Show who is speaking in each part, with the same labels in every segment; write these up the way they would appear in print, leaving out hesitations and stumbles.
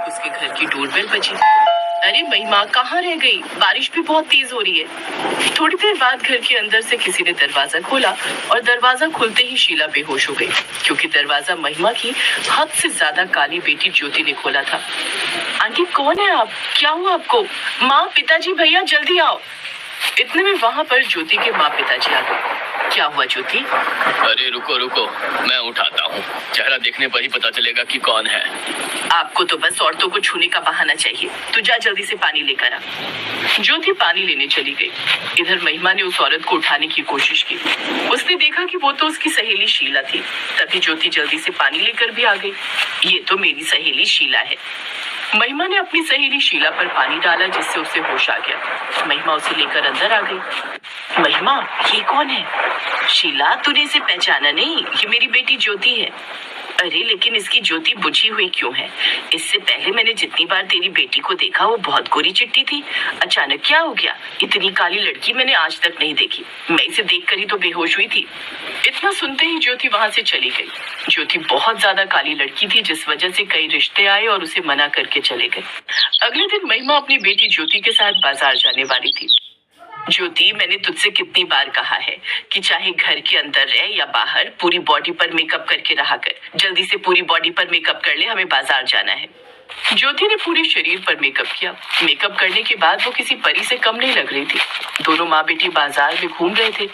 Speaker 1: उसके घर की डोरबेल बजी। अरे महिमा कहाँ रह गई? बारिश भी बहुत तेज हो रही है। थोड़ी देर बाद घर के अंदर से किसी ने दरवाजा खोला और दरवाजा खुलते ही शीला बेहोश हो गई, क्योंकि दरवाजा महिमा की हद से ज्यादा काली बेटी ज्योति ने खोला था। आंटी कौन है आप? क्या हुआ आपको? माँ, पिताजी, भैया जल्दी आओ। इतने में वहाँ पर ज्योति के माँ पिताजी आ गए। क्या हुआ ज्योति?
Speaker 2: अरे रुको रुको, मैं उठाता हूँ। चेहरा देखने पर ही पता चलेगा कि कौन है।
Speaker 1: आपको तो बस औरतों को छूने का बहाना चाहिए। तू जा जल्दी से पानी लेकर आ। ज्योति पानी लेने चली गई। इधर महिमा ने उस औरत को उठाने की कोशिश की। उसने देखा कि वो तो उसकी सहेली शीला थी। तभी ज्योति जल्दी से पानी लेकर भी आ गई। ये तो मेरी सहेली शीला है। महिमा ने अपनी सहेली शीला पर पानी डाला, जिससे उसे होश आ गया। महिमा उसे लेकर अंदर आ गई। महिमा, ये कौन है? शीला, तूने इसे पहचाना नहीं? ये मेरी बेटी ज्योति है। अरे लेकिन इसकी ज्योति बुझी हुई क्यों है? इससे पहले मैंने जितनी बार तेरी बेटी को देखा वो बहुत गोरी चिट्टी थी। अचानक क्या हो गया? इतनी काली लड़की मैंने आज तक नहीं देखी। मैं इसे देखकर ही तो बेहोश हुई थी। इतना सुनते ही ज्योति वहां से चली गई। ज्योति बहुत ज्यादा काली लड़की थी, जिस वजह से कई रिश्ते आए और उसे मना करके चले गए। अगले दिन महिमा अपनी बेटी ज्योति के साथ बाजार जाने वाली थी। ज्योति, मैंने तुझसे कितनी बार कहा है कि चाहे घर के अंदर रहे या बाहर, पूरी बॉडी पर मेकअप करके रहा कर। जल्दी से पूरी बॉडी पर मेकअप कर ले, हमें बाजार जाना है। ज्योति ने पूरे शरीर पर मेकअप किया। मेकअप करने के बाद वो किसी परी से कम नहीं लग रही थी। दोनों माँ बेटी बाजार में घूम रहे थे।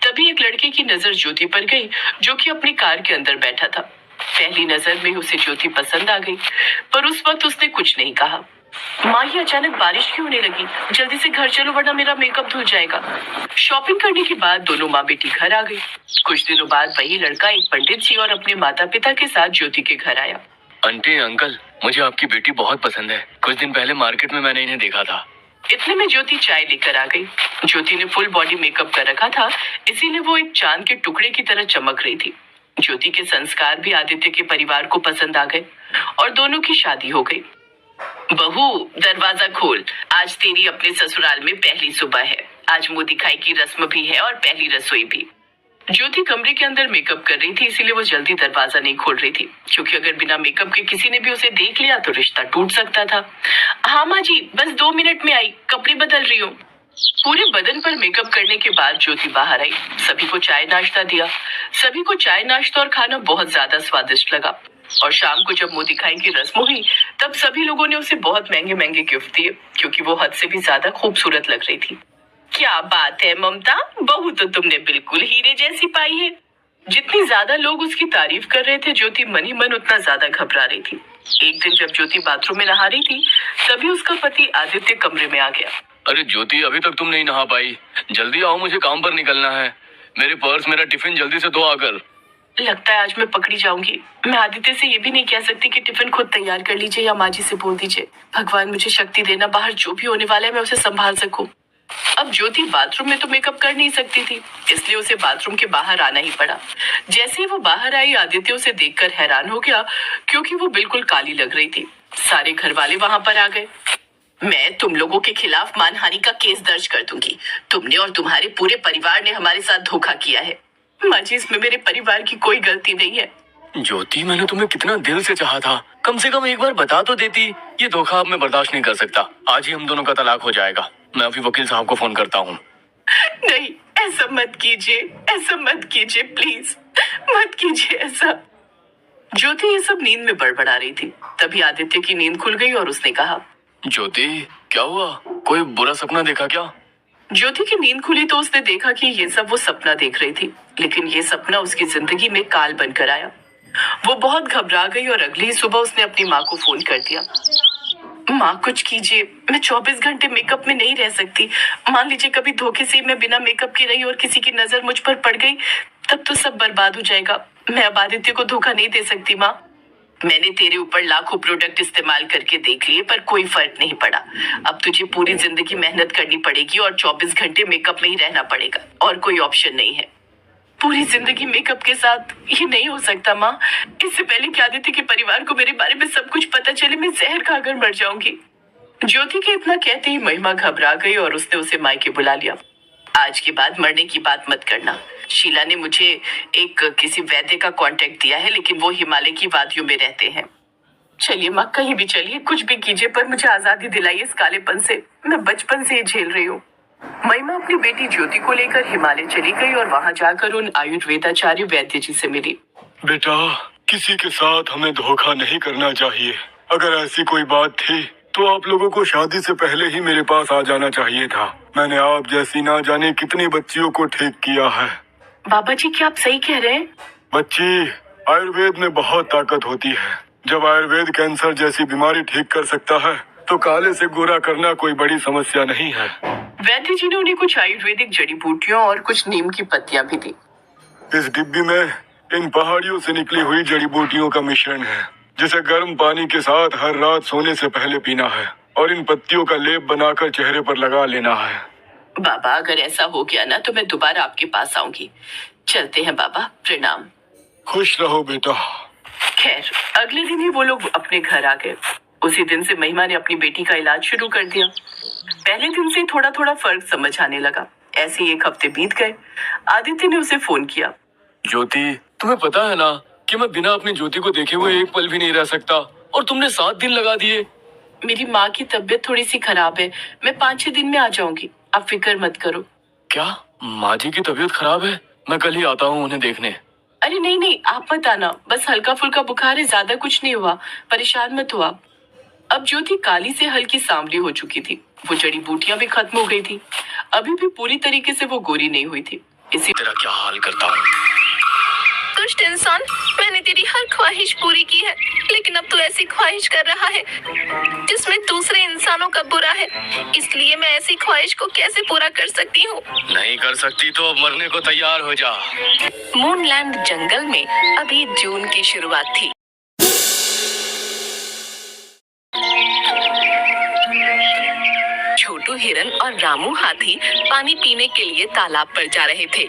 Speaker 1: तभी एक लड़के की नजर ज्योति पर गई, जो कि अपनी कार के अंदर बैठा था। पहली नजर में उसे ज्योति पसंद आ गई, पर उस वक्त उसने कुछ नहीं कहा। माँ, ये अचानक बारिश क्यों होने लगी? जल्दी से घर चलो वरना मेरा मेकअप धुल जाएगा। शॉपिंग करने के बाद दोनों माँ बेटी घर आ गई। कुछ दिनों बाद वही लड़का एक पंडित जी और अपने माता पिता के साथ ज्योति के घर आया।
Speaker 2: आंटी, अंकल, मुझे आपकी बेटी बहुत पसंद है। कुछ दिन पहले मार्केट में मैंने इन्हें देखा था।
Speaker 1: इतने में ज्योति चाय लेकर आ गई। ज्योति ने फुल बॉडी मेकअप कर रखा था, इसीलिए वो एक चांद के टुकड़े की तरह चमक रही थी। ज्योति के संस्कार भी आदित्य के परिवार को पसंद आ गए और दोनों की शादी हो गई। बहू, दरवाजा खोल। आज तेरी अपने ससुराल में पहली सुबह है। आज मुंह दिखाई की रस्म भी है और पहली रसोई भी। ज्योति कमरे के अंदर मेकअप कर रही थी, इसीलिए वो जल्दी दरवाजा नहीं खोल रही थी, क्योंकि अगर बिना मेकअप के किसी ने भी उसे देख लिया तो रिश्ता टूट सकता था। हाँ माँ जी, बस 2 मिनट में आई, कपड़े बदल रही हूँ। पूरे बदन पर मेकअप करने के बाद ज्योति बाहर आई। सभी को चाय नाश्ता दिया। सभी को चाय नाश्ता और खाना बहुत ज्यादा स्वादिष्ट लगा। और शाम को जब मुंह दिखाई की रस्म हुई, तब सभी लोगों ने उसे बहुत महंगे महंगे गिफ्ट दिए, क्योंकि वो हद से भी ज्यादा खूबसूरत लग रही थी। क्या बात है ममता, बहू तो तुमने बिल्कुल हीरे जैसी पाई है। जितनी ज्यादा लोग उसकी तारीफ कर रहे थे, ज्योति मन ही मन उतना ज्यादा घबरा रही थी। एक दिन जब ज्योति बाथरूम में नहा रही थी, तभी उसका पति आदित्य कमरे में आ गया।
Speaker 2: अरे ज्योति, अभी तक तुम नहीं नहा पाई? जल्दी आओ, मुझे काम पर निकलना है। मेरे पर्स, मेरा टिफिन जल्दी से धो आकर।
Speaker 1: लगता है आज मैं पकड़ी जाऊंगी। मैं आदित्य से ये भी नहीं कह सकती कि टिफिन खुद तैयार कर लीजिए या माँ जी से बोल दीजिए। भगवान मुझे शक्ति देना, बाहर जो भी होने वाला है मैं उसे संभाल सकूं। अब ज्योति बाथरूम में तो मेकअप कर नहीं सकती थी, इसलिए उसे बाथरूम के बाहर आना ही पड़ा। जैसे ही वो बाहर आई, आदित्य उसे देखकर हैरान हो गया, क्योंकि वो बिल्कुल काली लग रही थी। सारे घर वाले वहां पर आ गए। मैं तुम लोगों के खिलाफ मानहानि का केस दर्ज कर दूंगी। तुमने और तुम्हारे पूरे परिवार ने हमारे साथ धोखा किया है। माँ जी, इसमें मेरे परिवार की कोई गलती नहीं है।
Speaker 2: ज्योति, मैंने तुम्हें कितना दिल से चाहा था। कम से कम एक बार बता तो देती। ये धोखा अब मैं बर्दाश्त नहीं कर सकता। आज ही हम दोनों का तलाक हो जाएगा। मैं अभी वकील साहब को फोन करता हूँ।
Speaker 1: नहीं, ऐसा मत कीजिए, ऐसा मत कीजिए, प्लीज मत कीजिए ऐसा। ज्योति ये सब नींद में बड़बड़ा रही थी। तभी आदित्य की नींद खुल गई और उसने कहा,
Speaker 2: ज्योति, क्या हुआ? कोई बुरा सपना देखा क्या?
Speaker 1: ज्योति की नींद खुली तो उसने देखा कि ये सब वो सपना देख रही थी, लेकिन ये सपना उसकी जिंदगी में काल बनकर आया। वो बहुत घबरा गई और अगली ही सुबह उसने अपनी माँ को फोन कर दिया। माँ, कुछ कीजिए, मैं 24 घंटे मेकअप में नहीं रह सकती। मान लीजिए कभी धोखे से मैं बिना मेकअप के रही और किसी की नजर मुझ पर पड़ गई, तब तो सब बर्बाद हो जाएगा। मैं अब आदित्य को धोखा नहीं दे सकती माँ। मैंने तेरे ऊपर लाखों प्रोडक्ट इस्तेमाल करके देख लिए, पर कोई फर्क नहीं पड़ा। अब तुझे पूरी जिंदगी मेहनत करनी पड़ेगी और 24 घंटे मेकअप में ही रहना पड़ेगा, और कोई ऑप्शन नहीं है। पूरी जिंदगी मेकअप के साथ ये नहीं हो सकता माँ। इससे पहले कि आदित्य के परिवार को मेरे बारे में सब कुछ पता चले, मैं जहर खाकर मर जाऊंगी। ज्योति के इतना कहते ही महिमा घबरा गई और उसने उसे मायके बुला लिया। आज के बाद मरने की बात मत करना। शीला ने मुझे किसी वैद्य का कांटेक्ट दिया है, लेकिन वो हिमालय की वादियों में रहते हैं। चलिए माँ, कहीं भी चलिए, कुछ भी कीजिए, पर मुझे आजादी दिलाइए इस कालेपन से। मैं बचपन से ही झेल रही हूँ। महिमा अपनी बेटी ज्योति को लेकर हिमालय चली गई और वहां जाकर उन आयुर्वेदाचार्य वैद्य जी से मिली।
Speaker 2: बेटा, किसी के साथ हमें धोखा नहीं करना चाहिए। अगर ऐसी कोई बात थी तो आप लोगों को शादी से पहले ही मेरे पास आ जाना चाहिए था। मैंने आप जैसी ना जाने कितनी बच्चियों को ठीक किया है।
Speaker 1: बाबा जी, क्या आप सही कह रहे हैं?
Speaker 2: बच्ची, आयुर्वेद में बहुत ताकत होती है। जब आयुर्वेद कैंसर जैसी बीमारी ठीक कर सकता है तो काले से गोरा करना कोई बड़ी समस्या नहीं है।
Speaker 1: वैद्य जी ने उन्हें कुछ आयुर्वेदिक जड़ी बूटियों और कुछ नीम की पत्तियां भी दी।
Speaker 2: इस डिब्बी में इन पहाड़ियों से निकली हुई जड़ी बूटियों का मिश्रण है, जिसे गर्म पानी के साथ हर रात सोने से पहले पीना है और इन पत्तियों का लेप बनाकर चेहरे पर लगा लेना है।
Speaker 1: बाबा, अगर ऐसा हो गया ना तो मैं दोबारा आपके पास आऊंगी। चलते हैं बाबा, प्रणाम।
Speaker 2: खुश रहो बेटा।
Speaker 1: खैर, अगले दिन ही वो लोग अपने घर आ गए। उसी दिन से महिमा ने अपनी बेटी का इलाज शुरू कर दिया। पहले दिन से थोड़ा थोड़ा फर्क समझ आने लगा। ऐसे ही 1 हफ्ते बीत गए। आदित्य ने उसे फोन किया।
Speaker 2: ज्योति, तुम्हें पता है ना कि मैं बिना अपनी ज्योति को देखे हुए एक पल भी नहीं रह सकता, और तुमने 7 दिन लगा दिए।
Speaker 1: मेरी माँ की तबीयत थोड़ी सी खराब है। मैं 5-6 दिन में आ जाऊंगी, आप फिक्र मत करो।
Speaker 2: क्या माँ जी की तबीयत खराब है? मैं कल ही आता हूँ उन्हें देखने।
Speaker 1: अरे नहीं नहीं, आप मत आना। बस हल्का फुल्का बुखार है, ज्यादा कुछ नहीं हुआ। परेशान मत हो आप। अब ज्योति काली से हल्की सांवली हो चुकी थी। वो जड़ी बूटियां भी खत्म हो गई थी। अभी भी पूरी तरीके से वो गोरी नहीं हुई थी। इसी
Speaker 2: तेरा क्या हाल करता हूँ।
Speaker 3: दुष्ट इंसान, मैंने तेरी हर ख्वाहिश पूरी की है, लेकिन अब तू ऐसी ख्वाहिश कर रहा है जिसमें दूसरे इंसानों का बुरा है। इसलिए मैं ऐसी ख्वाहिश को कैसे पूरा कर सकती हूँ?
Speaker 2: नहीं कर सकती तो अब मरने को तैयार हो जा।
Speaker 3: मूनलैंड जंगल में अभी जून की शुरुआत थी। छोटू हिरन और रामू हाथी पानी पीने के लिए तालाब पर जा रहे थे।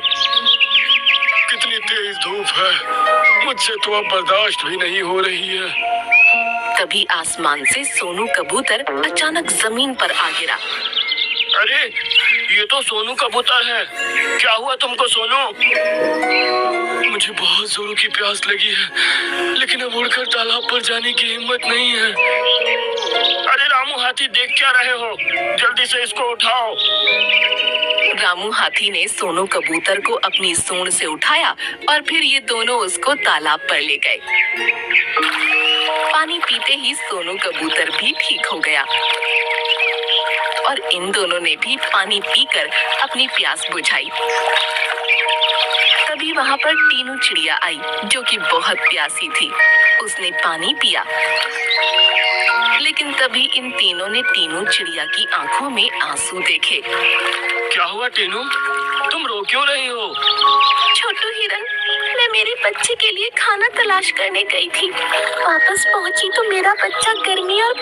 Speaker 2: कितनी तेज धूप है, मुझसे तो अब बर्दाश्त भी नहीं हो रही है।
Speaker 3: तभी आसमान से सोनू कबूतर अचानक जमीन पर आ गिरा।
Speaker 2: अरे, ये तो सोनू कबूतर है। क्या हुआ तुमको सोनू? मुझे बहुत जोरों की प्यास लगी है, लेकिन अब उड़कर तालाब पर जाने की हिम्मत नहीं है। अरे रामू हाथी, देख क्या रहे हो? जल्दी से इसको उठाओ।
Speaker 3: रामू हाथी ने सोनू कबूतर को अपनी सूंड से उठाया और फिर ये दोनों उसको तालाब पर ले गए। पानी पीते ही सोनू कबूतर भी ठीक हो गया और इन दोनों ने भी पानी पीकर अपनी प्यास बुझाई। तभी वहां पर टीनू चिड़िया आई, जो कि बहुत प्यासी थी। उसने पानी पिया, लेकिन तभी इन तीनों ने टीनू चिड़िया की आंखों में आंसू देखे।
Speaker 2: क्या हुआ टीनू, तुम रो क्यों रही हो?
Speaker 3: छोटू हिरन, मैं मेरे बच्चे के लिए खाना तलाश करने गई थी। वापस पहुंची तो मेरा बच्चा गर्मी और